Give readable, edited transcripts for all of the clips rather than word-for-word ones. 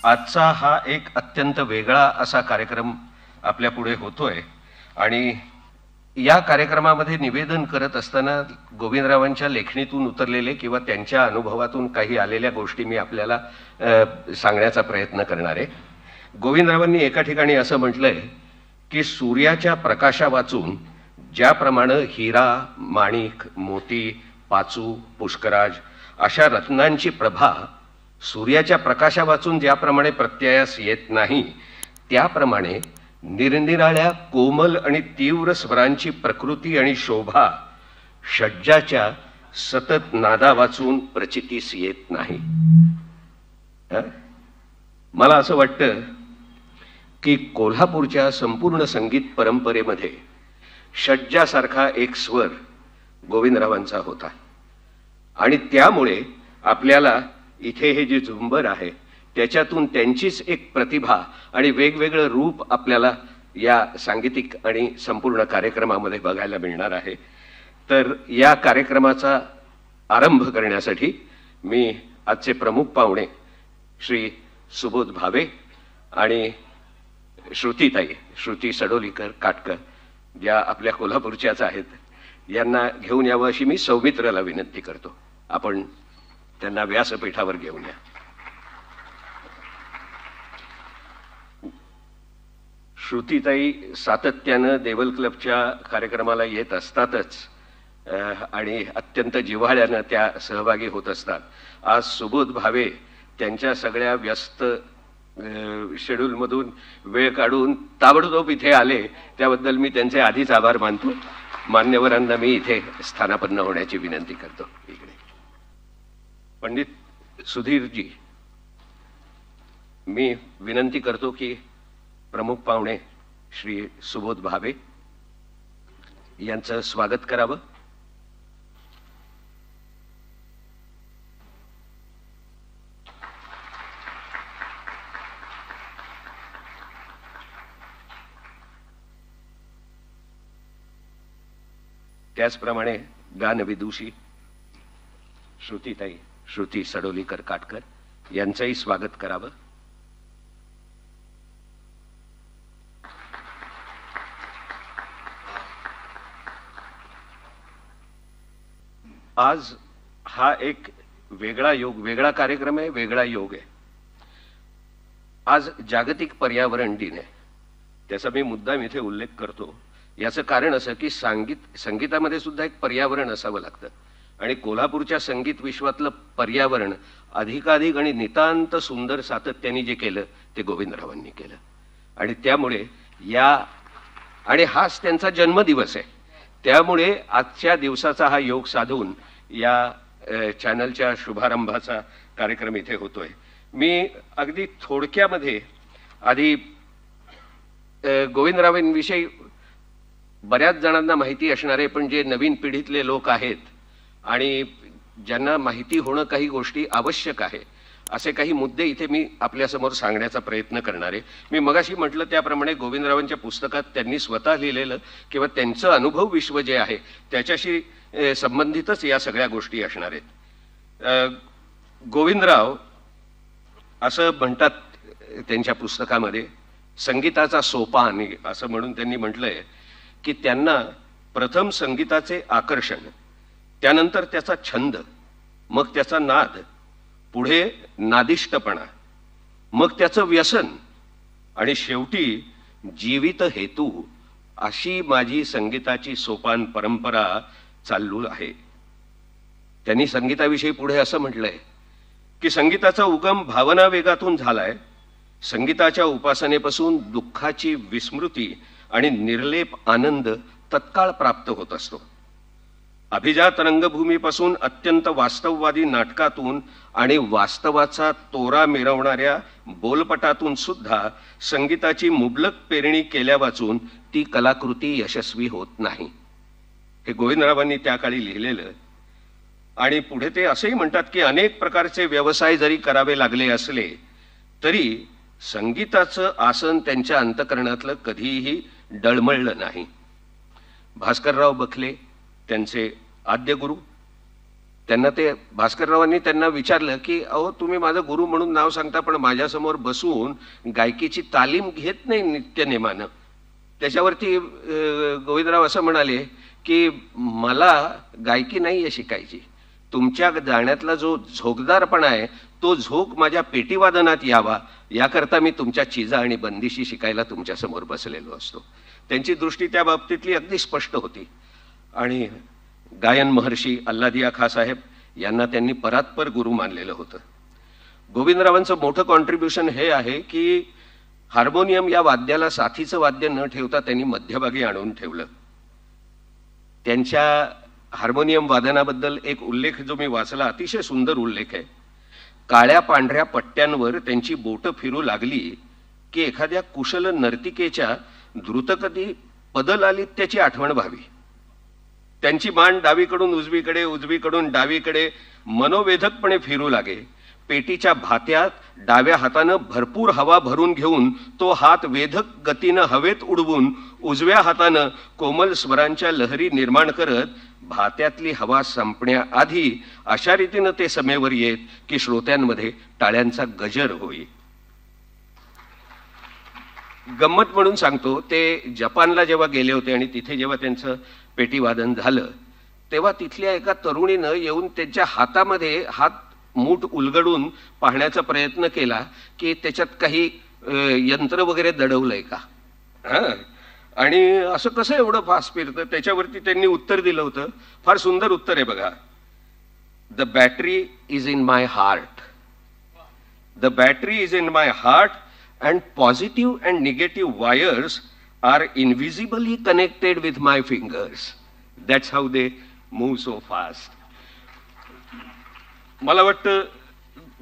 आजचा हा एक अत्यंत वेगळा असा कार्यक्रम आपल्या पुढे होतोय आणि या कार्यक्रमामध्ये निवेदन करत असताना गोविंदरावांच्या लेखणीतून उतरलेले किंवा त्यांच्या अनुभवातून काही आलेल्या गोष्टी मी आपल्याला सांगण्याचा प्रयत्न करणार आहे। गोविंदरावांनी एका ठिकाणी असं म्हटलंय की सूर्याच्या प्रकाशा वाचून ज्याप्रमाणे हिरा, माणिक, मोती, पाचू, पुष्कराज अशा रत्नांची प्रभा सूर्याच्या प्रकाशा वाचून ज्याप्रमाणे प्रत्ययास येत नाही, त्याप्रमाणे निरनिराळ्या कोमल आणि तीव्र स्वरांची प्रकृती आणि शोभा षड्जाच्या सतत नादा वाचून प्रचितीस येत नाही। मला असं वाटतं की कोल्हापूरच्या संपूर्ण संगीत परंपरेमध्ये षड्जासारखा एक स्वर गोविंदरावांचा होता आणि त्यामुळे आपल्याला इथे हे जे झुंबर आहे त्याच्यातून त्यांचीच एक प्रतिभा आणि वेगवेगळं रूप आपल्याला या सांगीतिक आणि संपूर्ण कार्यक्रमामध्ये बघायला मिळणार आहे। तर या कार्यक्रमाचा आरंभ करण्यासाठी मी आजचे प्रमुख पाहुणे श्री सुबोध भावे आणि श्रुती सडोलीकर काटकर, ज्या आपल्या कोल्हापूरच्याच आहेत, यांना घेऊन यावं अशी मी सौमित्रला विनंती करतो। आपण त्यांना व्यासपीठावर घेऊन या। श्रुतीताई सातत्यानं देवल क्लबच्या कार्यक्रमाला येत असतातच आणि अत्यंत जिव्हाळ्यानं त्या सहभागी होत असतात। आज सुबोध भावे त्यांच्या सगळ्या व्यस्त शेड्यूल मधून वेळ काढून ताबडतोब इथे आले, त्याबद्दल मी त्यांचे आधीच आभार मानतो। मान्यवरांना मी इथे स्थानापन्न होण्याची विनंती करतो। इकडे पंडित सुधीरजी, मी विनंती करतो की प्रमुख पाहुणे श्री सुबोध भावे यांचं स्वागत करावं। त्याचप्रमाणे गानविदुषी श्रुती सडोलीकर काटकर यांचंही स्वागत करावं। आज हा एक वेगळा कार्यक्रम आहे, वेगळा योग आहे। आज जागतिक पर्यावरण दिन आहे, त्याचा मी मुद्दाम इथे उल्लेख करतो। याचं कारण असं की संगीतामध्ये सुद्धा एक पर्यावरण असावं लागतं आणि कोल्हापूरच्या संगीत विश्वातलं पर्यावरण अधिकाधिक आणि नितांत सुंदर सातत्याने जे केलं ते गोविंदरावांनी केलं आणि त्यामुळे आणि हाच त्यांचा जन्मदिवस आहे, त्यामुळे आजच्या दिवसाचा हा योग साधून या चॅनलच्या शुभारंभाचा कार्यक्रम इथे होतोय। मी अगदी थोडक्यामध्ये आधी गोविंदरावांविषयी बऱ्याच जणांना माहिती असणारे पण जे नवीन पिढीतले लोक आहेत आणि ज्यांना माहिती होणं काही गोष्टी आवश्यक आहे, असे काही मुद्दे इथे मी आपल्यासमोर सांगण्याचा प्रयत्न करणार आहे। मी मगाशी म्हटलं त्याप्रमाणे गोविंदरावांच्या पुस्तकात त्यांनी स्वतः लिहिलेलं किंवा त्यांचं अनुभव विश्व जे आहे त्याच्याशी संबंधितच या सगळ्या गोष्टी असणार आहेत। गोविंदराव असं म्हणतात त्यांच्या पुस्तकामध्ये, संगीताचा सोपान असं म्हणून त्यांनी म्हटलंय की त्यांना प्रथम संगीताचे आकर्षण, त्यानंतर त्याचा छंद, मग त्याचा नाद, पुढे नादिष्टपणा, मग त्याचं व्यसन आणि शेवटी जीवित हेतू, अशी माझी संगीताची सोपान परंपरा चालू आहे। त्यांनी संगीताविषयी पुढे असं म्हटलंय की संगीताचा उगम भावना वेगातून झालाय। संगीताच्या उपासनेपासून दुःखाची विस्मृती आणि निर्लेप आनंद तत्काळ प्राप्त होत असतो। अभिजात रंगभूमीपासून अत्यंत वास्तववादी नाटकातून आणि वास्तवाचा तोरा मिरवणाऱ्या बोलपटातून सुद्धा संगीताची मुबलक पेरणी केल्या वाचून ती कलाकृती यशस्वी होत नाही, हे गोविंदरावांनी त्या काळी लिहिलेलं। आणि पुढे ते असेही म्हणतात की अनेक प्रकारचे व्यवसाय जरी करावे लागले असले तरी संगीताचं आसन त्यांच्या अंतकरणातलं कधीही डळमळलं नाही. भास्करराव बखले त्यांचे आद्य गुरु, त्यांना ते भास्कररावांनी त्यांना विचारलं की अहो तुम्ही माझा गुरु म्हणून नाव सांगता पण माझ्यासमोर बसून गायकीची तालीम घेत नाही नित्यनेमानं. त्याच्यावरती गोविंदराव असं म्हणाले की मला गायकी नाही आहे शिकायची, तुमच्या गाण्यातला जो झोकदारपणा आहे तो झोक माझ्या पेटीवादनात यावा याकरता मी तुमच्या चिजा आणि बंदिशी शिकायला तुमच्यासमोर बसलेलो असतो. त्यांची दृष्टी त्या बाबतीतली अगदी स्पष्ट होती. आणि गायन महर्षी अल्लादिया खाँ साहेब यांना त्यांनी परात्पर गुरु मानलेलं होतं. गोविंदरावांचं मोठं कॉन्ट्रीब्युशन हे आहे की हार्मोनियम या वाद्याला साथीचं वाद्य न ठेवता त्यांनी मध्यभागी आणून ठेवलं. त्यांच्या हार्मोनियम वादनाबद्दल एक उल्लेख जो मी वाचला, अतिशय सुंदर उल्लेख आहे. काळ्या पांढऱ्या पट्ट्यांवर त्यांची बोटं फिरू लागली की एखाद्या कुशल नर्तिकेच्या द्रुतगती पदलालित्याची आठवण व्हावी. त्यांची मान डावीकडून उजवीकडे, उजवीकडून डावीकडे मनोवेधकपणे फिरू लागे. पेटीच्या भात्यात डाव्या हातानं भरपूर हवा भरून घेऊन तो हात वेधक गतीनं हवेत उडवून उजव्या हातानं कोमल स्वरांच्या लहरी निर्माण करत भात्यातली हवा संपण्याआधी अशा रीतीनं ते समेवर येत की श्रोत्यांमध्ये टाळ्यांचा गजर होई. गंमत म्हणून सांगतो, ते जपानला जेव्हा गेले होते आणि तिथे जेव्हा त्यांचं पेटीवादन झालं तेव्हा तिथल्या एका तरुणीनं येऊन त्यांच्या हातामध्ये हात मूठ उलगडून पाहण्याचा प्रयत्न केला की त्याच्यात काही यंत्र वगैरे दडवलंय का. आणि असं कसं एवढं फास्ट फिरतं. त्याच्यावरती त्यांनी उत्तर दिलं होतं, फार सुंदर उत्तर आहे बघा. The battery is in my heart, the battery is in my heart and positive and negative wires are invisibly connected with my fingers. That's how they move so fast. मला वाटतं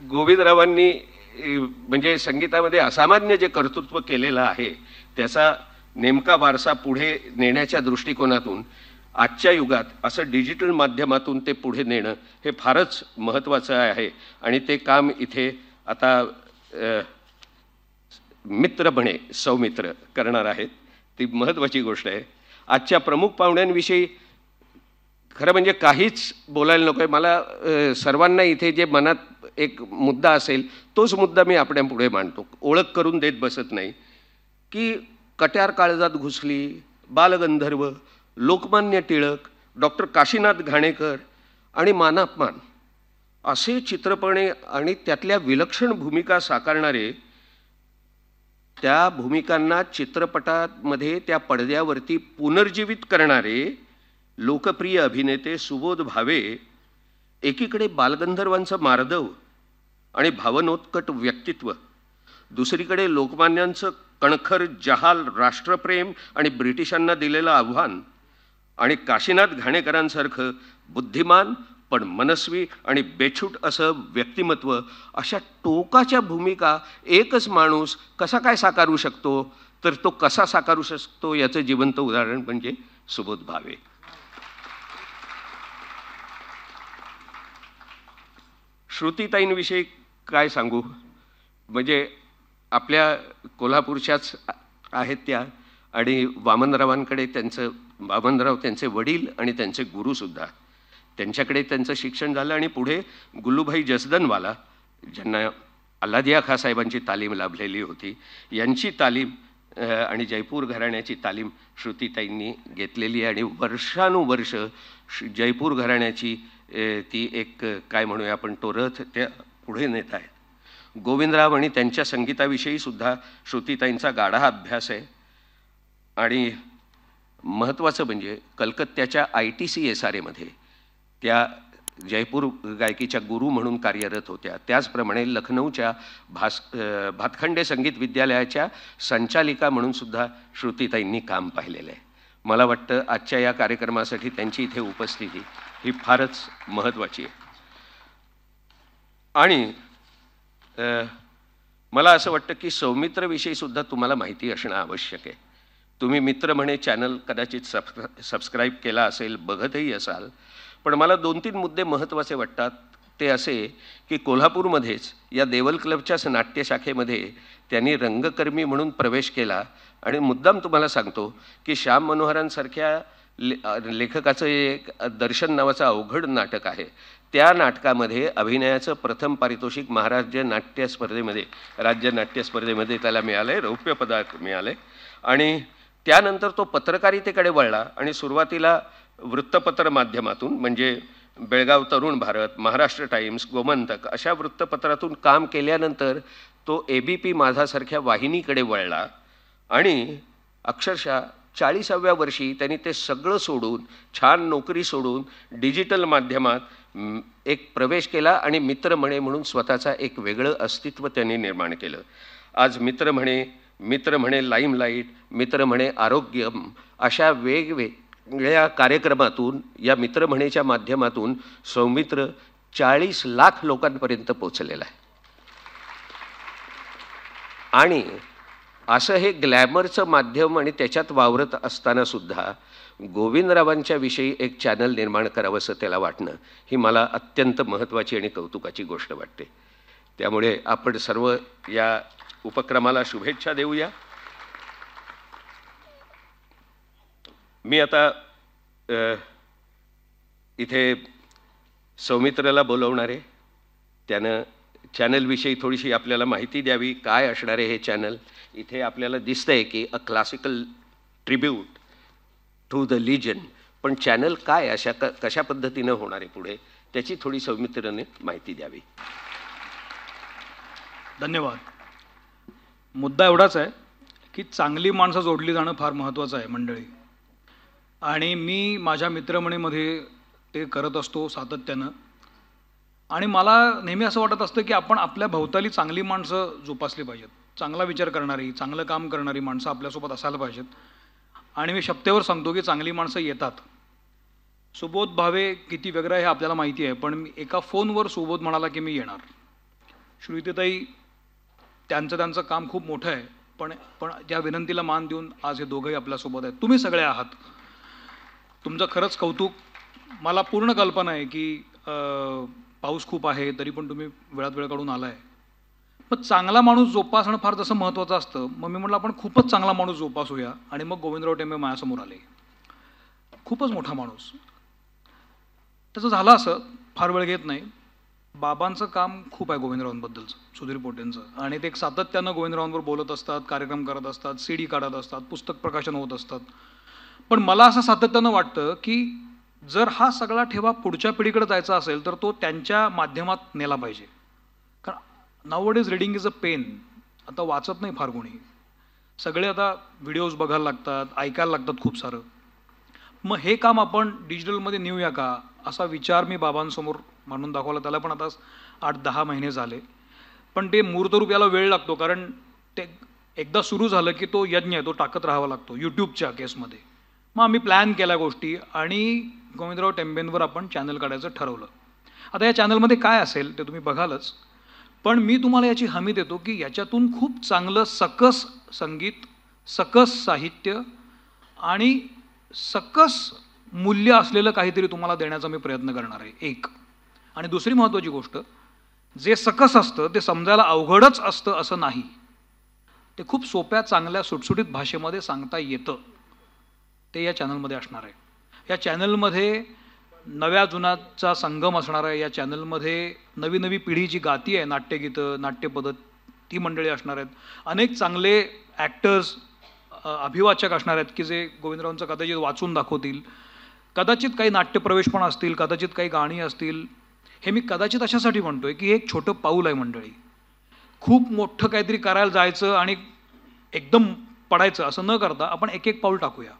गोविंदरावांनी म्हणजे संगीतामध्ये असामान्य जे कर्तृत्व केलेलं आहे त्याचा नेमका वारसा पुढे नेण्याच्या दृष्टिकोनातून आजच्या युगात असं डिजिटल माध्यमातून ते पुढे नेणं हे फारच महत्त्वाचं आहे. आणि ते काम इथे आता मित्र बने सौमित्र करणार आहेत. ती महत्त्वाची गोष्ट आहे. आजच्या प्रमुख पाहुण्यांविषयी खरं म्हणजे काहीच बोलायला नको आहे मला. सर्वांना इथे जे मनात एक मुद्दा असेल तोच मुद्दा मी आपल्यापुढे मांडतो, ओळख करून देत बसत नाही. की कट्यार काळजात घुसली, बालगंधर्व, लोकमान्य टिळक, डॉक्टर काशीनाथ घाणेकर आणि मानापमान असे चित्रपणे आणि त्यातल्या विलक्षण भूमिका साकारणारे, त्या भूमिकांना चित्रपटामध्ये त्या पडद्यावरती पुनर्जीवित करणारे लोकप्रिय अभिनेते सुबोध भावे एकीकडे बालगंधर्वांचं मार्दव आणि भावनोत्कट व्यक्तित्व, दुसरीकडे लोकमान्यांचं कणखर जहाल राष्ट्रप्रेम आणि ब्रिटिशांना दिलेलं आव्हान, आणि काशीनाथ घाणेकरांसारखं बुद्धिमान पण मनस्वी आणि बेछूट असं व्यक्तिमत्व, अशा टोकाच्या भूमिका एकच माणूस कसा काय साकारू शकतो. तर तो कसा साकारू शकतो याचं जिवंत उदाहरण म्हणजे सुबोध भावे. श्रुतीताईंविषयी काय सांगू, म्हणजे आपल्या कोल्हापूरच्याच आहेत त्या. आणि वामनरावांकडे वामनराव त्यांचे वडील आणि त्यांचे गुरुसुद्धा, त्यांच्याकडे त्यांचं शिक्षण झालं. आणि पुढे गुल्लूभाई जसदनवाला, ज्यांना अल्लादिया खाँ साहेबांची तालीम लाभलेली होती, यांची तालीम आणि जयपूर घराण्याची तालीम श्रुतीताईंनी घेतलेली आहे. आणि वर्षानुवर्ष जयपूर घराण्याची ती एक काय म्हणूया आपण तो रथ त्या पुढे नेत आहेत. गोविंदराव आणि त्यांच्या संगीताविषयी सुद्धा श्रुतीताईंचा गाढा अभ्यास आहे. आणि महत्त्वाचं म्हणजे कलकत्त्याच्या ITC-SRA त्या जयपूर गायकीच्या गुरु म्हणून कार्यरत होत्या. त्याचप्रमाणे लखनौच्या भातखंडे संगीत विद्यालयाच्या संचालिका म्हणून सुद्धा श्रुतीताईंनी काम पाहिलेलं आहे. मला वाटतं आजच्या या कार्यक्रमासाठी त्यांची इथे उपस्थिती ही फारच महत्त्वाची आहे. आणि मला असं वाटतं की सौमित्रविषयी सुद्धा तुम्हाला माहिती असणं आवश्यक आहे. तुम्ही मित्र म्हणे चॅनल कदाचित सबस्क्राईब केला असेल, बघतही असाल. पण मला 2-3 मुद्दे महत्त्वाचे वाटतात. ते असे की कोल्हापूरमध्येच या देवल क्लबच्याच नाट्यशाखेमध्ये त्यांनी रंगकर्मी म्हणून प्रवेश केला. आणि मुद्दाम तुम्हाला सांगतो की श्याम मनोहरांसारख्या लेखकाचं एक दर्शन नावाचं अवघड नाटक आहे, त्या नाटकामध्ये अभिनयाचं प्रथम पारितोषिक महाराष्ट्र नाट्य स्पर्धेमध्ये, राज्य नाट्य स्पर्धेमध्ये त्याला मिळालंय, रौप्य पदक मिळाले. आणि त्यानंतर तो पत्रकारितेकडे वळला आणि सुरुवातीला वृत्तपत्र माध्यमातून म्हणजे बेळगाव तरुण भारत, महाराष्ट्र टाइम्स, गोमंतक अशा वृत्तपत्रातून काम केल्यानंतर तो ABP माझासारख्या वाहिनीकडे वळला. आणि अक्षरशः 40व्या वर्षी त्यांनी ते सगळं सोडून, छान नोकरी सोडून डिजिटल माध्यमात एक प्रवेश केला आणि मित्र म्हणे म्हणून स्वतःचा एक वेगळं अस्तित्व त्यांनी निर्माण केलं. आज मित्र म्हणे लाईमलाईट, मित्र म्हणे आरोग्यम अशा वेगवेगळ्या कार्यक्रमातून, या मित्र म्हणेच्या माध्यमातून सौमित्र 40 लाख लोकांपर्यंत पोहोचलेला आहे. आणि असं हे ग्लॅमरचं माध्यम आणि त्याच्यात वावरत असताना सुद्धा गोविंदरावांच्या विषयी एक चॅनल निर्माण करावं असं त्याला वाटणं, ही मला अत्यंत महत्त्वाची आणि कौतुकाची गोष्ट वाटते. त्यामुळे आपण सर्व या उपक्रमाला शुभेच्छा देऊया. मी आता इथे सौमित्रला बोलवणार आहे, त्यानं चॅनलविषयी थोडीशी आपल्याला माहिती द्यावी. काय असणार आहे हे चॅनल? इथे आपल्याला दिसतंय की a classical tribute to the legion, पण चॅनल काय कशा पद्धतीनं होणार आहे पुढे, त्याची थोडी सौमित्रने माहिती द्यावी. धन्यवाद. मुद्दा एवढाच आहे की चांगली माणसं जोडली जाणं फार महत्त्वाचं आहे मंडळी. आणि मी माझ्या मित्रमंडळीमध्ये ते करत असतो सातत्यानं. आणि मला नेहमी असं वाटत असतं की आपण आपल्या भोवताली चांगली माणसं जोपासली पाहिजेत, चांगला विचार करणारी, चांगलं काम करणारी माणसं आपल्यासोबत असायला पाहिजेत. आणि मी शपथेवर सांगतो की चांगली माणसं येतात. सुबोध भावे किती वेगळं हे आपल्याला माहिती आहे, पण एका फोनवर सुबोध म्हणाला की मी येणार. श्रुतीताई त्यांचं काम खूप मोठं आहे, पण त्या विनंतीला मान देऊन आज हे दोघंही आपल्यासोबत आहेत. तुम्ही सगळे आहात, तुमचं खरंच कौतुक. मला पूर्ण कल्पना आहे की पाऊस खूप आहे तरी पण तुम्ही वेळात वेळ काढून आलाय. मग चांगला माणूस जोपासणं फार तसं महत्त्वाचं असतं. मग मी म्हटलं आपण खूपच चांगला माणूस जोपासूया. आणि मग गोविंदराव टेंबे माझ्यासमोर आले. खूपच मोठा माणूस. त्याचं झालं असं, फार वेळ घेत नाही, बाबांचं काम खूप आहे गोविंदरावांबद्दलचं, सुधीर पोटेंचं. आणि ते एक सातत्यानं गोविंदरावांवर बोलत असतात, कार्यक्रम करत असतात, CD काढत असतात, पुस्तक प्रकाशन होत असतात. पण मला असं सातत्यानं वाटतं की जर हा सगळा ठेवा पुढच्या पिढीकडे जायचा असेल तर तो त्यांच्या माध्यमात नेला पाहिजे. कारण nowadays reading is a pain. आता वाचत नाही फार कोणी, सगळे आता व्हिडिओज बघायला लागतात, ऐकायला लागतात खूप सारं. मग हे काम आपण डिजिटलमध्ये नेऊया का, असा विचार मी बाबांसमोर मांडून दाखवला. त्याला पण आता 8-10 महिने झाले. पण ते मूर्तरूप याला वेळ लागतो, कारण ते एकदा सुरू झालं की तो यज्ञ आहे, तो टाकत राहावा लागतो यूट्यूबच्या केसमध्ये. मग आम्ही प्लॅन केल्या गोष्टी आणि गोविंदराव टेंबेंवर आपण चॅनल काढायचं ठरवलं. आता या चॅनलमध्ये काय असेल ते तुम्ही बघालच, पण मी तुम्हाला याची हमी देतो की याच्यातून खूप चांगलं सकस संगीत, सकस साहित्य आणि सकस मूल्य असलेलं काहीतरी तुम्हाला देण्याचा मी प्रयत्न करणार आहे. एक. आणि दुसरी महत्त्वाची गोष्ट, जे सकस असतं ते समजायला अवघडच असतं असं नाही. ते खूप सोप्या, चांगल्या, सुटसुटीत भाषेमध्ये सांगता येतं. ते या चॅनलमध्ये असणार आहे. या चॅनलमध्ये नव्या जुनाचा संगम असणार आहे. या चॅनलमध्ये नवी पिढी जी गाती आहे, नाट्यगीतं, नाट्यपद्धत, ती मंडळी असणार आहेत. अनेक चांगले ॲक्टर्स, अभिवाचक असणार आहेत की जे गोविंदरावांचं कदाचित वाचून दाखवतील. कदाचित काही नाट्यप्रवेश पण असतील, कदाचित काही गाणी असतील. हे मी कदाचित अशासाठी म्हणतोय की हे एक छोटं पाऊल आहे मंडळी. खूप मोठं काहीतरी करायला जायचं आणि एकदम पडायचं असं न करता आपण एक पाऊल टाकूया.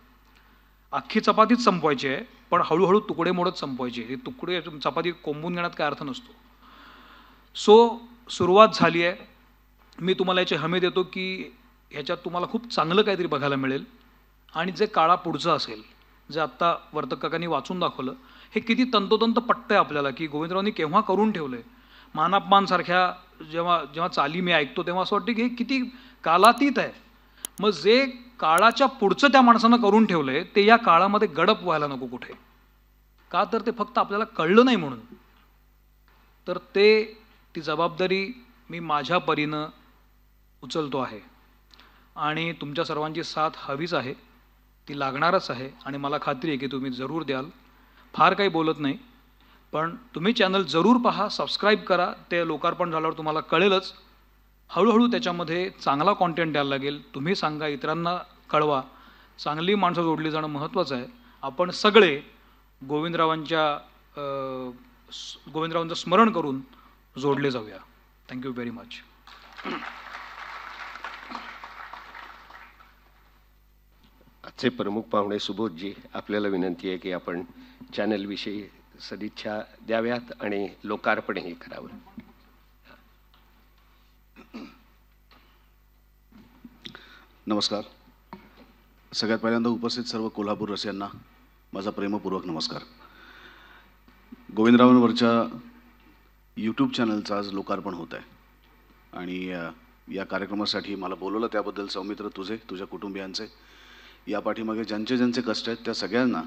अख्खी चपातीच संपवायची आहे, पण हळूहळू तुकडे मोडत संपवायचे. हे तुकडे चपाती कोंबून घेण्यात काय अर्थ नसतो. सुरुवात झाली आहे. मी तुम्हाला याची हमी देतो की ह्याच्यात तुम्हाला खूप चांगलं काहीतरी बघायला मिळेल. आणि जे काळापुढचं असेल, जे आत्ता वर्तक काकांनी वाचून दाखवलं, हे किती तंतोतंत पटतंय आपल्याला की गोविंदरावांनी केव्हा करून ठेवलंय. मानापमानसारख्या जेव्हा चाली मी ऐकतो तेव्हा असं वाटतं की हे किती कालातीत आहे. मग जे काळाच्या पुढचं त्या माणसानं करून ठेवलंय ते या काळामध्ये गडप व्हायला नको कुठे. का तर ते फक्त आपल्याला कळलं नाही म्हणून. तर ती जबाबदारी मी माझ्या परीनं उचलतो आहे आणि तुमच्या सर्वांची साथ हवीच आहे, ती लागणारच आहे आणि मला खात्री आहे की तुम्ही जरूर द्याल. फार काही बोलत नाही, पण तुम्ही चॅनल जरूर पहा, सबस्क्राईब करा. ते लोकार्पण झाल्यावर तुम्हाला कळेलच. हळूहळू त्याच्यामध्ये चांगला कॉन्टेंट द्यायला लागेल. तुम्ही सांगा, इतरांना कळवा. चांगली माणसं जोडली जाणं महत्त्वाचं आहे. आपण सगळे गोविंदरावांचं स्मरण करून जोडले जाऊया. Thank you very much. आजचे प्रमुख पाहुणे सुबोधजी, आपल्याला विनंती आहे की आपण चॅनलविषयी सदिच्छा द्याव्यात आणि लोकार्पणही करावं. नमस्कार. सगळ्यात पहिल्यांदा उपस्थित सर्व कोल्हापूर रसियांना माझा प्रेमपूर्वक नमस्कार. गोविंदरावांवरच्या यूट्यूब चॅनलचं आज लोकार्पण होत आहे आणि या कार्यक्रमासाठी मला बोलवलं त्याबद्दल सौमित्र, तुझ्या कुटुंबियांचे, या पाठीमागे ज्यांचे ज्यांचे कष्ट आहेत त्या सगळ्यांना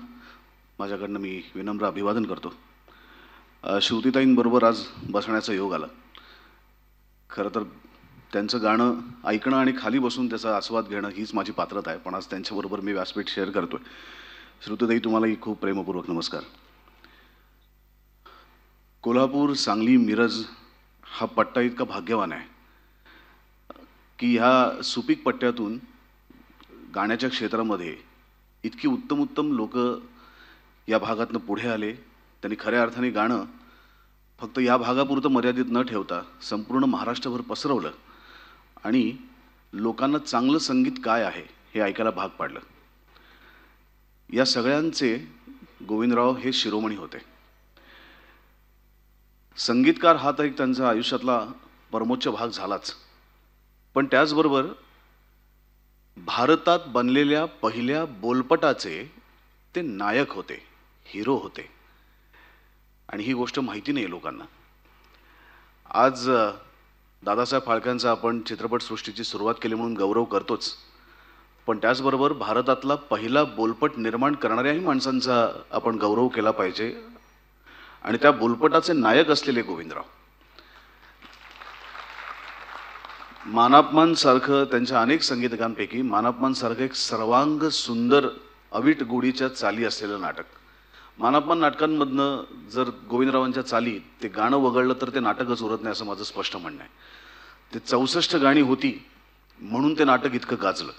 माझ्याकडनं मी विनम्र अभिवादन करतो. श्रुतीताईंबरोबर आज बसण्याचा योग आला. खरं तर त्यांचं गाणं ऐकणं आणि खाली बसून त्याचा आस्वाद घेणं हीच माझी पात्रता आहे, पण आज त्यांच्याबरोबर मी व्यासपीठ शेअर करतोय. श्रुतीताई, तुम्हालाही खूप प्रेमपूर्वक नमस्कार. कोल्हापूर, सांगली, मिरज हा पट्टा इतका भाग्यवान आहे की ह्या सुपीक पट्ट्यातून गाण्याच्या क्षेत्रामध्ये इतकी उत्तम उत्तम लोक या भागातनं पुढे आले. त्यांनी खऱ्या अर्थाने गाणं फक्त या भागापुरतं मर्यादित न ठेवता संपूर्ण महाराष्ट्रभर पसरवलं आणि लोकांना चांगलं संगीत काय आहे हे ऐकायला भाग पाडलं. या सगळ्यांचे गोविंदराव हे शिरोमणी होते. संगीतकार हा तर एक त्यांचा आयुष्यातला परमोच्च भाग झालाच, पण त्याचबरोबर भारतात बनलेल्या पहिल्या बोलपटाचे ते नायक होते, हिरो होते. आणि ही गोष्ट माहिती नाही लोकांना. आज दादासाहेब फाळक्यांचा आपण चित्रपटसृष्टीची सुरुवात केली म्हणून गौरव करतोच, पण त्याचबरोबर भारतातला पहिला बोलपट निर्माण करणाऱ्याही माणसांचा आपण गौरव केला पाहिजे आणि त्या बोलपटाचे नायक असलेले गोविंदराव. मानापमान सारखं, त्यांच्या अनेक संगीतकांपैकी मानापमान सारखं एक सर्वांग सुंदर अवीट गोडीच्या चाली असलेलं नाटक. मानापमान नाटकांमधनं जर गोविंदरावांच्या चाली ते गाणं वगळलं तर ते नाटकच उरत नाही असं माझं स्पष्ट म्हणणं आहे. ते 64 गाणी होती म्हणून ते नाटक इतकं गाजलं.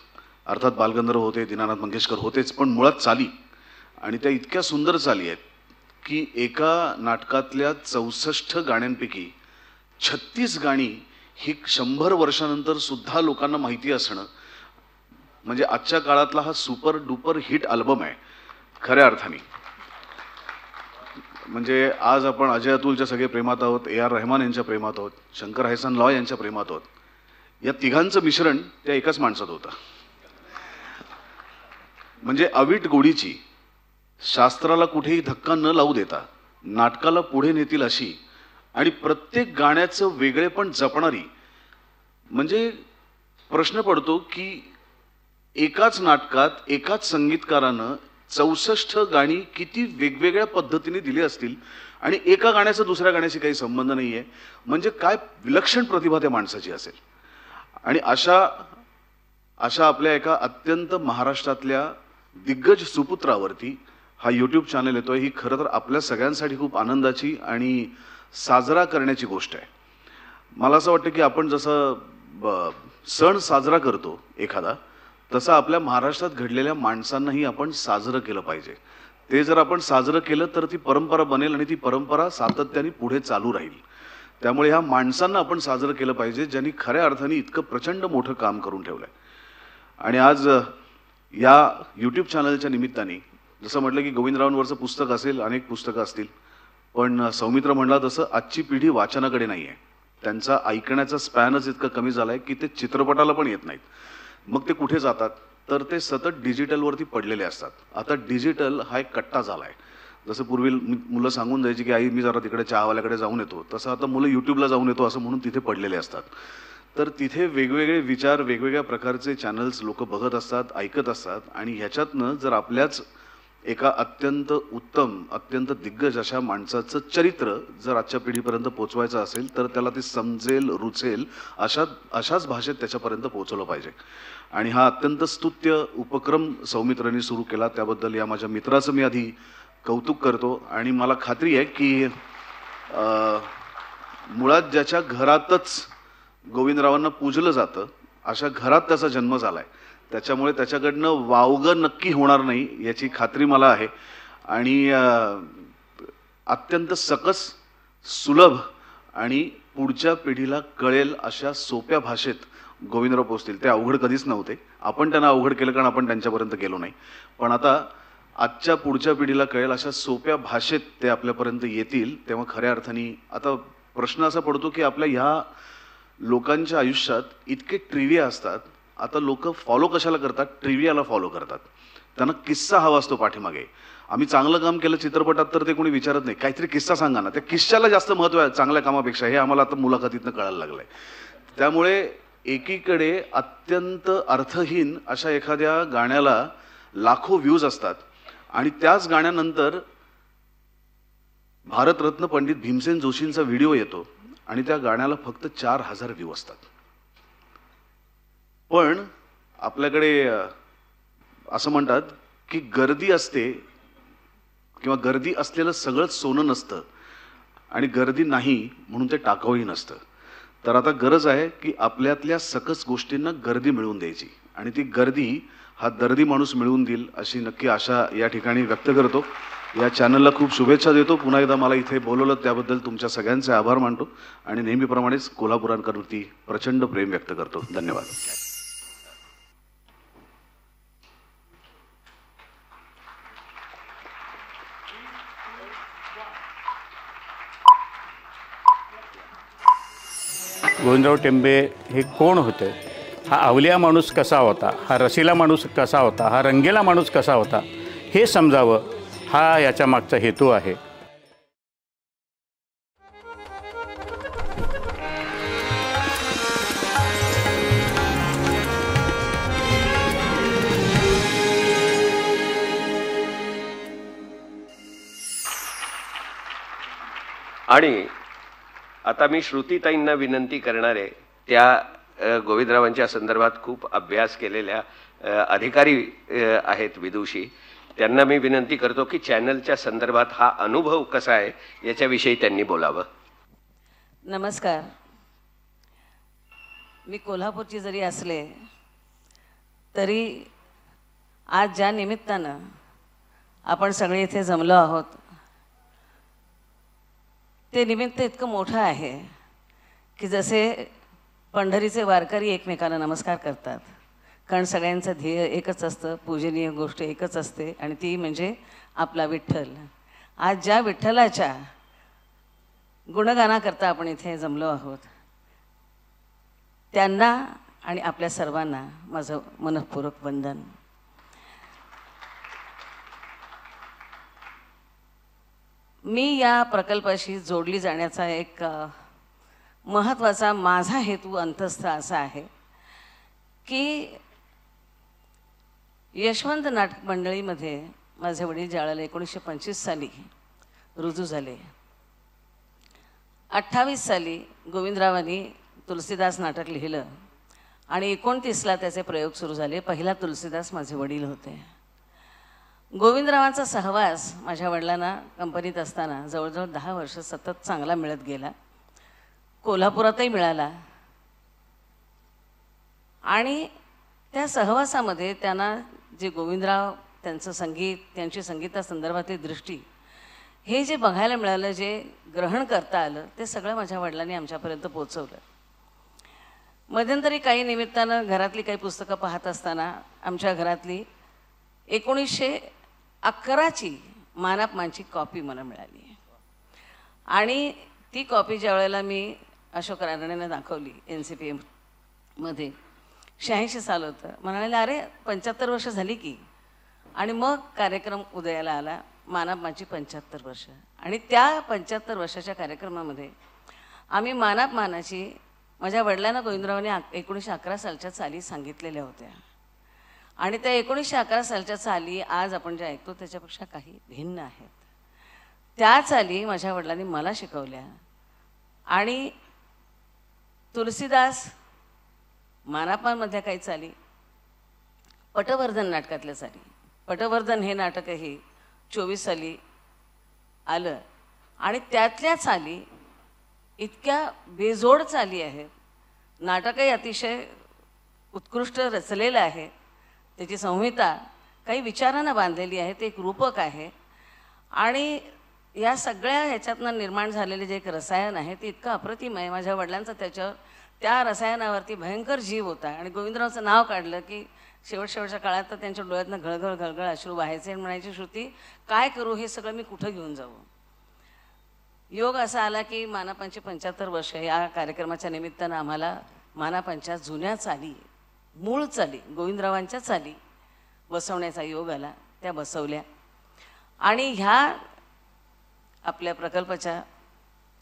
अर्थात बालगंधर्व होते, दीनानाथ मंगेशकर होतेच, पण मुळात चाली, आणि त्या इतक्या सुंदर चाली आहेत की एका नाटकातल्या 64 गाण्यांपैकी 36 गाणी ही 100 वर्षानंतर सुद्धा लोकांना माहिती असणं म्हणजे आजच्या काळातला हा सुपर डुपर हिट अल्बम आहे खऱ्या अर्थाने. म्हणजे आज आपण अजय अतुलच्या सगळे प्रेमात आहोत, ए आर रहमान यांच्या प्रेमात आहोत, शंकर एहसान लॉय यांच्या प्रेमात आहोत. या तिघांचं मिश्रण त्या एकाच माणसात होतं. म्हणजे अवीट गोडीची, शास्त्राला कुठेही धक्का न लावू देता नाटकाला पुढे नेतील अशी आणि प्रत्येक गाण्याचं वेगळेपण जपणारी. म्हणजे प्रश्न पडतो की एकाच नाटकात एकाच संगीतकारानं 64 गाणी किती वेगवेगळ्या पद्धतीने दिली असतील आणि एका गाण्याचा दुसऱ्या गाण्याशी काही संबंध नाही आहे. म्हणजे काय विलक्षण प्रतिभा त्या माणसाची असेल. आणि अशा आपल्या एका अत्यंत महाराष्ट्रातल्या दिग्गज सुपुत्रावरती हा यूट्यूब चॅनल येतोय. ही खरं तर आपल्या सगळ्यांसाठी खूप आनंदाची आणि साजरा करण्याची गोष्ट आहे. मला असं वाटतं की आपण जसं सण साजरा करतो एखादा, तसं आपल्या महाराष्ट्रात घडलेल्या माणसांनाही आपण साजरं केलं पाहिजे. ते जर आपण साजरं केलं तर ती परंपरा बनेल आणि ती परंपरा सातत्याने पुढे चालू राहील. त्यामुळे ह्या माणसांना आपण साजरं केलं पाहिजे ज्यांनी खऱ्या अर्थाने इतकं प्रचंड मोठं काम करून ठेवलंय. आणि आज या यूट्यूब चॅनलच्या निमित्ताने जसं म्हटलं की गोविंदरावांवरचं पुस्तक असेल, अनेक पुस्तकं असतील, पण सौमित्र म्हणला तसं आजची पिढी वाचनाकडे नाही आहे. त्यांचा ऐकण्याचा स्पॅनच इतका कमी झाला आहे की ते चित्रपटाला पण येत नाहीत. मग ते कुठे जातात तर ते सतत डिजिटलवरती पडलेले असतात. आता डिजिटल हा एक कट्टा झाला आहे. जसं पूर्वी मुलं सांगून जायची की आई मी जरा तिकडे चहावाल्याकडे जाऊन येतो, तसं आता मुलं यूट्यूबला जाऊन येतो असं म्हणून तिथे पडलेले असतात. तर तिथे वेगवेगळे विचार, वेगवेगळ्या प्रकारचे चॅनल्स लोक बघत असतात, ऐकत असतात. आणि ह्याच्यातनं जर आपल्याच एका अत्यंत उत्तम, अत्यंत दिग्गज अशा माणसाचं चरित्र जर आजच्या पिढीपर्यंत पोहोचवायचं असेल तर त्याला ते समजेल, रुचेल अशाच भाषेत त्याच्यापर्यंत पोहोचवलं पाहिजे. आणि हा अत्यंत स्तुत्य उपक्रम सौमित्रांनी सुरू केला, त्याबद्दल या माझ्या मित्राचं मी आधी कौतुक करतो. आणि मला खात्री आहे की मुळात ज्याच्या घरातच गोविंदरावांना पूजलं जातं अशा घरात त्याचा जन्म झालाय, त्याच्यामुळे त्याच्याकडनं वावगं नक्की होणार नाही याची खात्री मला आहे. आणि अत्यंत सकस, सुलभ आणि पुढच्या पिढीला कळेल अशा सोप्या भाषेत गोविंदराव पोचतील. ते अवघड कधीच नव्हते, आपण त्यांना अवघड केलं कारण आपण त्यांच्यापर्यंत गेलो नाही. पण आता आजच्या पुढच्या पिढीला कळेल अशा सोप्या भाषेत ते आपल्यापर्यंत येतील. तेव्हा खऱ्या अर्थाने आता प्रश्न असा पडतो की आपल्या ह्या लोकांच्या आयुष्यात इतके ट्रिव्हिया असतात. आता लोक फॉलो कशाला करतात? ट्रिव्हियाला फॉलो करतात. त्यांना किस्सा हवा असतो पाठीमागे. आम्ही चांगलं काम केलं चित्रपटात तर ते कोणी विचारत नाही, काहीतरी किस्सा सांगा ना. त्या किस्साला जास्त महत्त्व आहे चांगल्या कामापेक्षा, हे आम्हाला आता मुलाखतीतनं कळायला लागलंय. त्यामुळे एकीकडे अत्यंत अर्थहीन अशा एखाद्या गाण्याला लाखो व्ह्यूज असतात आणि त्याच गाण्यानंतर भारतरत्न पंडित भीमसेन जोशींचा व्हिडिओ येतो आणि त्या गाण्याला फक्त 4000 व्ह्यू असतात. पण आपल्याकडे असं म्हणतात की गर्दी असते किंवा गर्दी असलेलं सगळंच सोनं नसतं आणि गर्दी नाही म्हणून ते टाकावंही नसतं. तर आता गरज आहे की आपल्यातल्या सकस गोष्टींना गर्दी मिळवून द्यायची आणि ती गर्दी हा दर्दी माणूस मिळवून देईल अशी नक्की आशा या ठिकाणी व्यक्त करतो. या चॅनलला खूप शुभेच्छा देतो. पुन्हा एकदा मला इथे बोलवलं त्याबद्दल तुमच्या सगळ्यांचे आभार मानतो आणि नेहमीप्रमाणेच कोल्हापुरांकरवरती प्रचंड प्रेम व्यक्त करतो. धन्यवाद. गोविंदराव टेंबे हे कोण होते? हा अवलिया माणूस कसा होता? हा रसिला माणूस कसा होता? हा रंगीला माणूस कसा होता? हे समजावं हा याच्या मागचा हेतू आहे. आणि आता मी श्रुतीताईंना विनंती करणार आहे, त्या गोविंदरावांच्या संदर्भात खूप अभ्यास केलेल्या अधिकारी आहेत, विदुषी. त्यांना मी विनंती करतो की चॅनलच्या संदर्भात हा अनुभव कसा आहे याच्याविषयी त्यांनी बोलावं. नमस्कार. मी कोल्हापूरची जरी असले तरी आज ज्या निमित्तानं आपण सगळे इथे जमलो आहोत ते निमित्त इतकं मोठं आहे की जसे पंढरीचे वारकरी एकमेकाला नमस्कार करतात, कारण सगळ्यांचं ध्येय एकच असतं, पूजनीय गोष्ट एकच असते आणि ती म्हणजे आपला विठ्ठल. आज ज्या विठ्ठलाच्या गुणगानाकरता आपण इथे जमलो आहोत त्यांना आणि आपल्या सर्वांना माझं मनःपूर्वक वंदन. मी या प्रकल्पाशी जोडली जाण्याचा एक महत्त्वाचा माझा हेतू अंतस्थ असा आहे की यशवंत नाटक मंडळीमध्ये माझे वडील ज्यावेळेला 1925 साली रुजू झाले, 28 साली गोविंदरावांनी तुलसीदास नाटक लिहिलं आणि 29ला त्याचे प्रयोग सुरू झाले. पहिला तुलसीदास माझे वडील होते. गोविंदरावांचा सहवास माझ्या वडिलांना कंपनीत असताना जवळजवळ 10 वर्ष सतत चांगला मिळत गेला. कोल्हापुरातही मिळाला आणि त्या सहवासामध्ये त्यांना जे गोविंदराव, त्यांचं संगीत, त्यांची संगीतासंदर्भातली दृष्टी, हे जे बघायला मिळालं, जे ग्रहण करता आलं, ते सगळं माझ्या वडिलांनी आमच्यापर्यंत पोचवलं. मध्यंतरी काही निमित्तानं घरातली काही पुस्तकं पाहत असताना आमच्या घरातली 1911ची मानापमानची कॉपी मला मिळाली आणि ती कॉपी ज्या वेळेला मी अशोक रानडेंना दाखवली NCPमध्ये, 86 साल होतं, म्हणाले अरे 75 वर्ष झाली की. आणि मग कार्यक्रम उदयाला आला, मानापमानची 75 वर्ष. आणि त्या 75 वर्षाच्या कार्यक्रमामध्ये आम्ही मानापमानाची माझ्या वडिलांना गोविंदरावांनी 1911 सालच्या चाली सांगितलेल्या होत्या आणि त्या 1911 सालच्या चाली आज आपण ज्या ऐकतो त्याच्यापेक्षा काही भिन्न आहेत. त्या चाली माझ्या वडिलांनी मला शिकवल्या. आणि तुलसीदास मानापांमधल्या काही चाली, पटवर्धन नाटकातल्या चाली, पटवर्धन हे नाटकही 24 साली आलं आणि त्यातल्या चाली इतक्या बेजोड चाली आहेत. नाटकही अतिशय उत्कृष्ट रचलेलं आहे. त्याची संहिता काही विचारांना बांधलेली आहे. ते एक रूपक आहे. आणि या सगळ्या ह्याच्यातनं निर्माण झालेले जे एक रसायन आहे ते इतकं अप्रतिम आहे. माझ्या वडिलांचा त्याच्यावर त्या रसायनावरती भयंकर जीव होता. आणि गोविंदरावचं नाव काढलं की शेवटच्या काळात तर त्यांच्या डोळ्यातनं घळघळ घळघळ अश्रू वाहायचे आणि म्हणायची, श्रुती काय करू, हे सगळं मी कुठं घेऊन जाऊ. योग असा आला की मानापांची 75 वर्ष या कार्यक्रमाच्या निमित्तानं आम्हाला मानापांच्या जुन्या चाली, मूळ चाली, गोविंदरावांच्या चाली बसवण्याचा योग आला. त्या बसवल्या आणि ह्या आपल्या प्रकल्पाच्या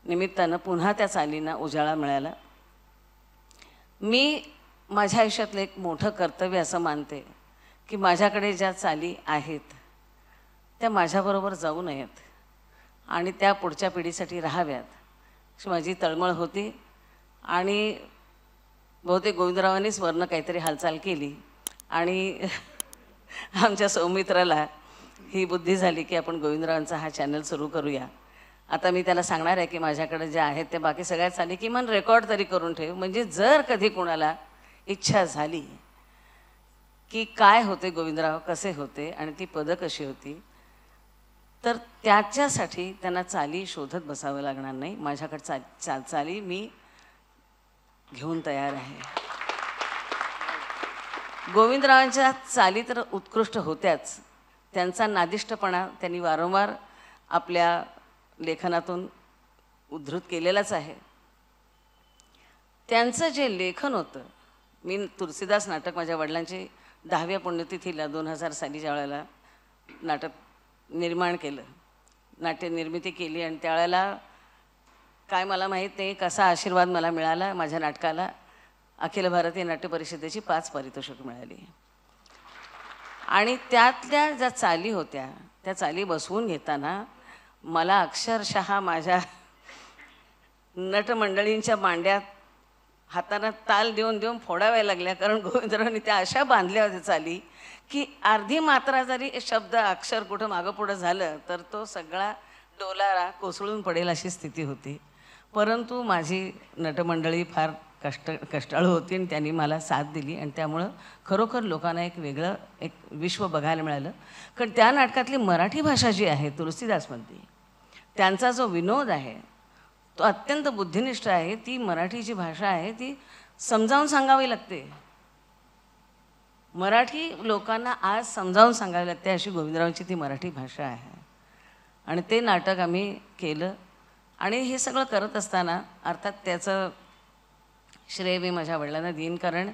निमित्तानं पुन्हा त्या चालींना उजाळा मिळाला. मी माझ्या आयुष्यातलं एक मोठं कर्तव्य असं मानते की माझ्याकडे ज्या चाली आहेत त्या माझ्याबरोबर जाऊ नयेत आणि त्या पुढच्या पिढीसाठी राहाव्यात अशी माझी तळमळ होती. आणि बहुतेक गोविंदरावांनीच वरनं काहीतरी हालचाल केली आणि आमच्या सौमित्राला ही बुद्धी झाली की आपण गोविंदरावांचा हा चॅनल सुरू करूया. आता मी त्याला सांगणार आहे की माझ्याकडे ज्या आहेत त्या बाकी सगळ्यात चाली किमान रेकॉर्ड तरी करून ठेव, म्हणजे जर कधी कोणाला इच्छा झाली की काय होते गोविंदराव, कसे होते आणि ती पदं कशी होती, तर त्याच्यासाठी त्यांना चाली शोधत बसावं लागणार नाही. माझ्याकडे चाली मी घेऊन तयार आहे. गोविंदरावांच्या चाली तर उत्कृष्ट होत्याच, त्यांचा नादिष्टपणा त्यांनी वारंवार आपल्या लेखनातून उद्धृत केलेलाच आहे. त्यांचं जे लेखन होतं, मी तुलसीदास नाटक माझ्या वडिलांची 10व्या पुण्यतिथीला 2000 साली ज्या वेळेला नाटक निर्माण केलं, नाट्य निर्मिती केली आणि त्यावेळेला काय मला माहीत नाही कसा आशीर्वाद मला मिळाला. माझ्या नाटकाला अखिल भारतीय नाट्य परिषदेची 5 पारितोषिकं मिळाली. आणि त्यातल्या ज्या चाली होत्या त्या चाली बसवून घेताना मला अक्षरशः माझ्या नटमंडळींच्या मांड्यात हातानं ताल देऊन देऊन फोडाव्या लागल्या. कारण गोविंदरावांनी त्या अशा बांधल्या होत्या चाली की अर्धी मात्रा जरी शब्द अक्षर कुठं मागं पुढं झालं तर तो सगळा डोलारा कोसळून पडेल अशी स्थिती होती. परंतु माझी नटमंडळी फार कष्टाळू होती आणि त्यांनी मला साथ दिली आणि त्यामुळं खरोखर लोकांना एक वेगळं एक विश्व बघायला मिळालं. कारण त्या नाटकातली मराठी भाषा जी आहे तुलसीदासमधली, त्यांचा जो विनोद आहे तो अत्यंत बुद्धिनिष्ठ आहे. ती मराठी जी भाषा आहे ती समजावून सांगावी लागते. मराठी लोकांना आज समजावून सांगावी लागते अशी गोविंदरावांची ती मराठी भाषा आहे. आणि ते नाटक आम्ही केलं. आणि हे सगळं करत असताना अर्थात त्याचं श्रेय मी माझ्या वडिलांना देईन. कारण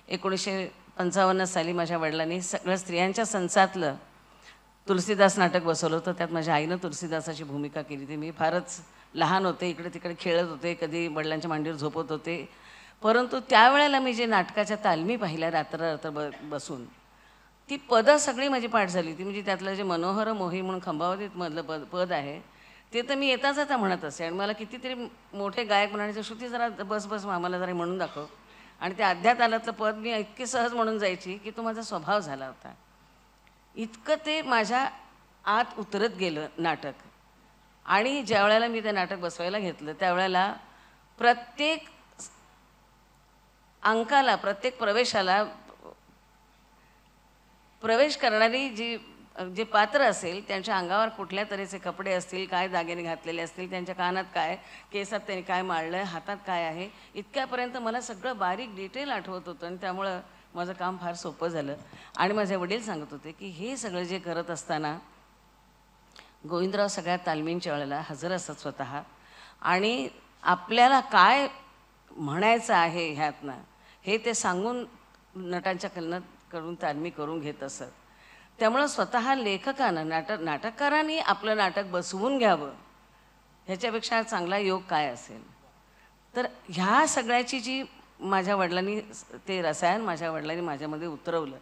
1955 साली माझ्या वडिलांनी सगळं स्त्रियांच्या संचातलं तुलसीदास नाटक बसवलं होतं. त्यात माझ्या आईनं तुलसीदासाची भूमिका केली होती. मी फारच लहान होते, इकडे तिकडे खेळत होते, कधी वडिलांच्या मांडीवर झोपत होते. परंतु त्यावेळेला मी जे नाटकाच्या तालमी पाहिल्या रात्र बसून, ती पदं सगळी माझी पाठ झाली. ती म्हणजे त्यातलं जे मनोहर मोही म्हणून खंबावतीत मधलं पद आहे ते तर मी येता जाता म्हणत असे. आणि मला कितीतरी मोठे गायक म्हणायचे, श्रुती जरा बस आम्हाला जरा म्हणून दाखव. आणि ते अध्यात आल्यातलं पद मी इतकी सहज म्हणून जायची की तो माझा स्वभाव झाला होता. इतकं ते माझ्या आत उतरत गेलं नाटक. आणि ज्या वेळेला मी ते नाटक बसवायला घेतलं त्यावेळेला प्रत्येक अंकाला, प्रत्येक प्रवेशाला प्रवेश करणारी जे पात्र असेल त्यांच्या अंगावर कुठल्या तऱ्हेचे कपडे असतील, काय दागिने घातलेले असतील, त्यांच्या कानात काय, केसात त्यांनी काय माळलं, हातात काय आहे, इतक्यापर्यंत मला सगळं बारीक डिटेल आठवत होतं. आणि त्यामुळं माझं काम फार सोपं झालं. आणि माझे वडील सांगत होते की हे सगळं जे करत असताना गोविंदराव सगळ्या तालमींच्या वेळेला हजर असत स्वतः. आणि आपल्याला काय म्हणायचं आहे ह्यातनं हे ते सांगून नटांच्या कडून तालमी करून घेत असत. त्यामुळं स्वतः लेखकानं नाटककारांनी आपलं नाटक बसवून घ्यावं ह्याच्यापेक्षा चांगला योग काय असेल. तर ह्या सगळ्याची जी माझ्या वडिलांनी ते रसायन माझ्या वडिलांनी माझ्यामध्ये उतरवलं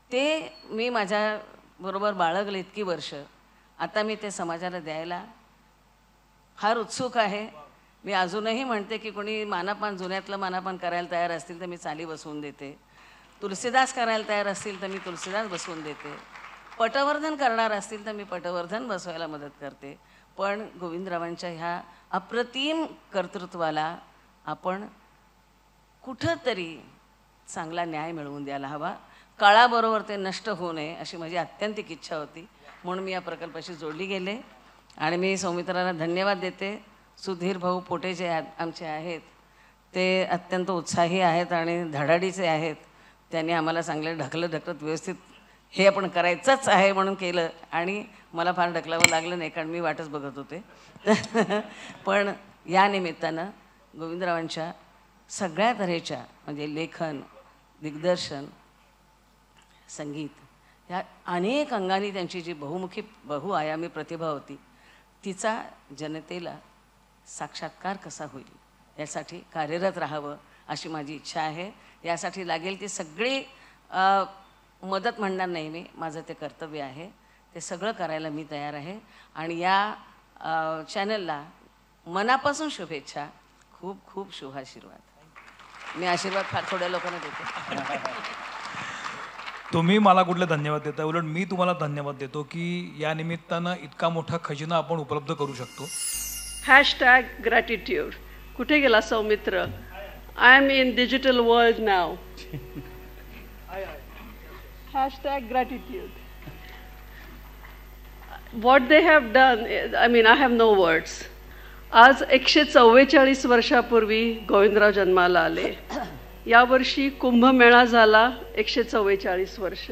ते मी माझ्याबरोबर बाळगले इतकी वर्ष. आता मी ते समाजाला द्यायला फार उत्सुक आहे. मी अजूनही म्हणते की कोणी मानापान जुन्यातलं मानापान करायला तयार असतील तर मी चाली बसवून देते. तुलसीदास करायला तयार असतील तर मी तुलसीदास बसवून देते. पटवर्धन करणार असतील तर मी पटवर्धन बसवायला मदत करते. पण गोविंदरावांच्या ह्या अप्रतिम कर्तृत्वाला आपण कुठंतरी चांगला न्याय मिळवून द्यायला हवा. काळाबरोबर ते नष्ट होऊ नये अशी माझी अत्यंतिक इच्छा होती. म्हणून मी या प्रकल्पाशी जोडली गेले आणि मी सौमित्राला धन्यवाद देते. सुधीर भाऊ पोटे जे आमचे आहेत ते अत्यंत उत्साही आहेत आणि धडाडीचे आहेत. त्यांनी आम्हाला चांगले ढकलत व्यवस्थित हे आपण करायचंच आहे म्हणून केलं आणि मला फार ढकलावं लागलं नाही कारण मी वाटच बघत होते. पण या निमित्तानं गोविंदरावांच्या सगळ्या तऱ्हेच्या म्हणजे लेखन, दिग्दर्शन, संगीत ह्या अनेक अंगांनी त्यांची जी बहुआयामी प्रतिभा होती तिचा जनतेला साक्षात्कार कसा होईल यासाठी कार्यरत राहावं अशी माझी इच्छा आहे. यासाठी लागेल ती सगळी मदत म्हणणार नाही मी, माझं ते कर्तव्य आहे. ते सगळं करायला मी तयार आहे. आणि या चॅनलला मनापासून शुभेच्छा. खूप खूप शुभाशीर्वाद. मी आशीर्वाद फार थोड्या लोकांना देते. तुम्ही मला कुठले धन्यवाद देता, उलट मी तुम्हाला धन्यवाद देतो की या निमित्तानं इतका मोठा खजिना आपण उपलब्ध करू शकतो. #gratitude. कुठे गेला Soumitra? I am in digital world नाव. #gratitude. What they have done, I mean, I have no words. आज 144 वर्षापूर्वी गोविंदराव जन्माला आले. यावर्षी कुंभमेळा झाला 144 वर्ष.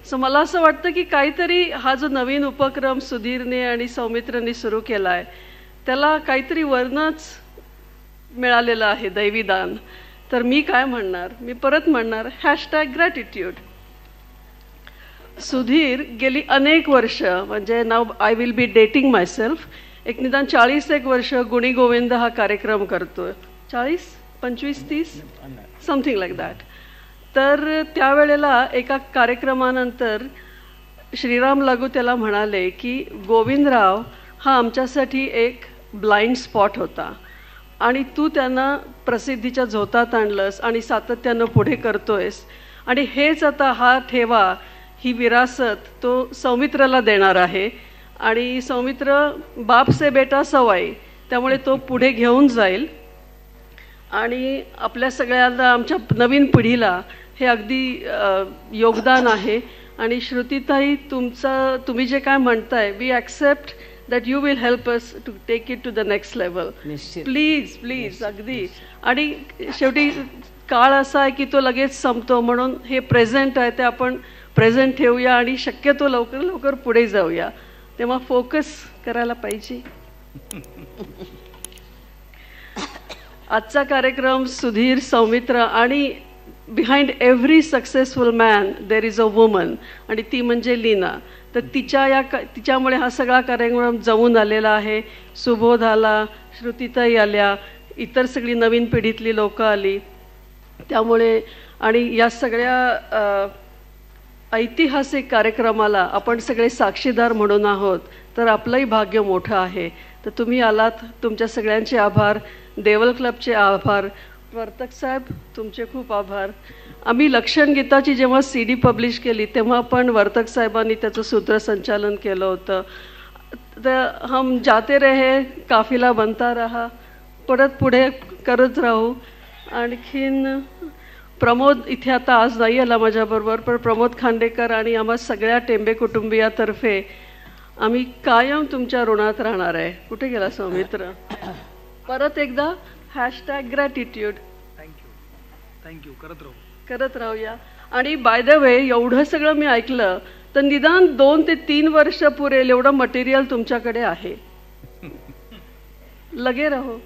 सो मला असं वाटतं की काहीतरी हा जो नवीन उपक्रम सुधीरने आणि सौमित्रने सुरू केला आहे त्याला काहीतरी वर्णच मिळालेलं आहे, दैवी दान. तर मी काय म्हणणार, मी परत म्हणणार #gratitude. सुधीर गेली अनेक वर्ष म्हणजे नाव I will be dating myself, एक निदान 40 वर्ष गुणी गोविंद हा कार्यक्रम करतोय. 40, 25, 30 समथिंग लाईक दॅट. तर त्यावेळेला एका कार्यक्रमानंतर श्रीराम लागू त्याला म्हणाले की गोविंदराव हा आमच्यासाठी एक ब्लाइंड स्पॉट होता आणि तू त्यांना प्रसिद्धीच्या झोतात आणलंस आणि सातत्यानं पुढे करतोयस आणि हेच आता हा ठेवा, ही विरासत तो सौमित्रला देणार आहे. आणि सौमित्र बाप से बेटा सवाई, त्यामुळे तो पुढे घेऊन जाईल आणि आपल्या सगळ्यांना आमच्या नवीन पिढीला हे अगदी योगदान आहे. आणि श्रुतीताई तुम्ही जे काय म्हणताय, we accept that you will help us to take it to the next level. Please please अगदी. आणि शेवटी काळ असा आहे की तो लगेच संपतो, म्हणून हे प्रेझेंट आहे ते आपण प्रेझेंट ठेवूया आणि शक्यतो लवकर लवकर पुढे जाऊया. तेव्हा फोकस करायला पाहिजे. आजचा कार्यक्रम सुधीर, सौमित्र आणि behind every successful man there is a woman आणि ती म्हणजे लीना. तर तिच्यामुळे हा सगळा कार्यक्रम जमून आलेला आहे. सुबोध आला, श्रुतीताई आल्या, इतर सगळी नवीन पिढीतली लोकं आली. त्यामुळे आणि या सगळ्या ऐतिहासिक कार्यक्रमाला आपण सगळे साक्षीदार म्हणून आहोत. तर आपलंही भाग्य मोठं आहे. तर तुम्ही आलात, तुमच्या सगळ्यांचे आभार. देवल क्लबचे आभार. वर्तक साहेब तुमचे खूप आभार. आम्ही लक्षण गीताची जेव्हा CD पब्लिश केली तेव्हा पण वर्तक साहेबांनी त्याचं सूत्रसंचालन केलं होतं. तर हम जाते रहे, काफिला बनता रहा, परत पुढे करत राहू. आणखीन प्रमोद इथे आता आज नाही आला माझ्याबरोबर, पण प्रमोद खांडेकर आणि आम्हा सगळ्या टेंबे कुटुंबियातर्फे आम्ही कायम तुमच्या ऋणात राहणार आहे. कुठे गेला सौमित्र? परत एकदा #gratitude. थँक्यू. करत राहूया. आणि बाय द वे एवढं सगळं मी ऐकलं तर निदान 2 ते 3 वर्ष पुरेल एवढं मटेरियल तुमच्याकडे आहे. लगे राहो.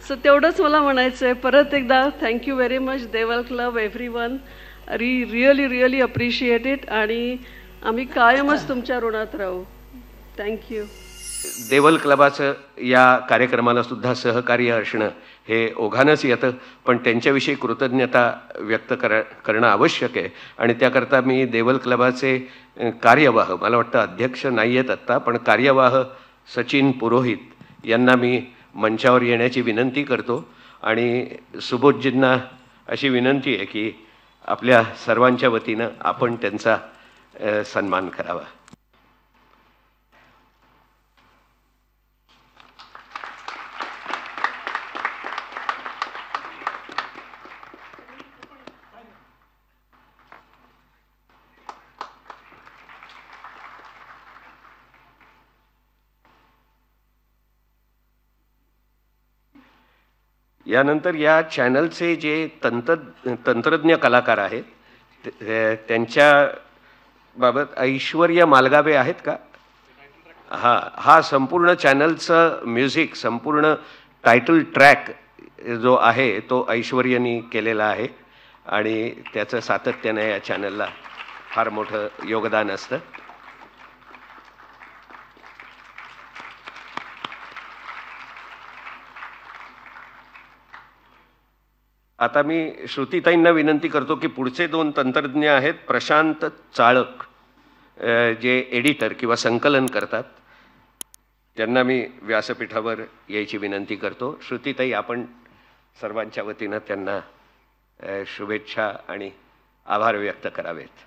सो तेवढंच मला म्हणायचं आहे. परत एकदा thank you very much Deval club, everyone. Really appreciate it. आणि आम्ही कायमच तुमच्या ऋणात राहू. थँक्यू. देवल क्लबाचं या कार्यक्रमाला सुद्धा सहकार्य असणं हे ओघानंच येतं, पण त्यांच्याविषयी कृतज्ञता व्यक्त करणं आवश्यक आहे. आणि त्याकरता मी देवल क्लबाचे कार्यवाह, मला वाटतं अध्यक्ष नाही आहेत आत्ता, पण कार्यवाह सचिन पुरोहित यांना मी मंचावर येण्याची विनंती करतो. आणि सुबोधजींना अशी विनंती आहे की आपल्या सर्वांच्या वतीनं आपण त्यांचा सन्मान करावा. यानंतर या चॅनलचे जे तंत्रज्ञ कलाकार आहेत त्यांच्या बाबत ऐश्वर्या मालगावे आहेत का? हा संपूर्ण चॅनलचं म्युझिक, संपूर्ण टायटल ट्रॅक जो आहे तो ऐश्वर्यानी केलेला आहे आणि त्याचं सातत्यानं या चॅनलला फार मोठं योगदान असतं. आता मी श्रुतीताईंना विनंती करतो की पुढचे 2 तंत्रज्ञ आहेत प्रशांत चाळक, जे एडिटर किंवा संकलन करतात, त्यांना मी व्यासपीठावर यायची विनंती करतो. श्रुतीताई, आपण सर्वांच्या वतीनं त्यांना शुभेच्छा आणि आभार व्यक्त करावेत.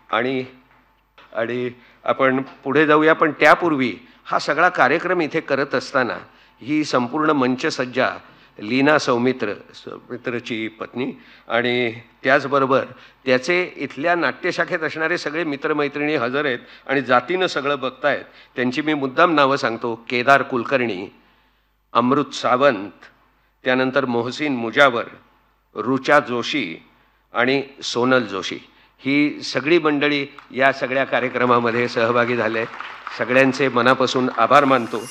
आणि आपण पुढे जाऊया, पण त्यापूर्वी हा सगळा कार्यक्रम इथे करत असताना ही संपूर्ण मंचसज्जा लीना सौमित्रची पत्नी आणि त्याचबरोबर त्याचे इथल्या नाट्यशाखेत असणारे सगळे मित्रमैत्रिणी हजर आहेत आणि जातीनं सगळं बघतायत. त्यांची मी मुद्दाम नावं सांगतो: केदार कुलकर्णी, अमृत सावंत, त्यानंतर मोहसिन मुजावर, रुचा जोशी आणि सोनल जोशी. ही सगळी मंडळी या सगळ्या कार्यक्रमामध्ये सहभागी झाले. सगळ्यांचे मनापासून आभार मानतो.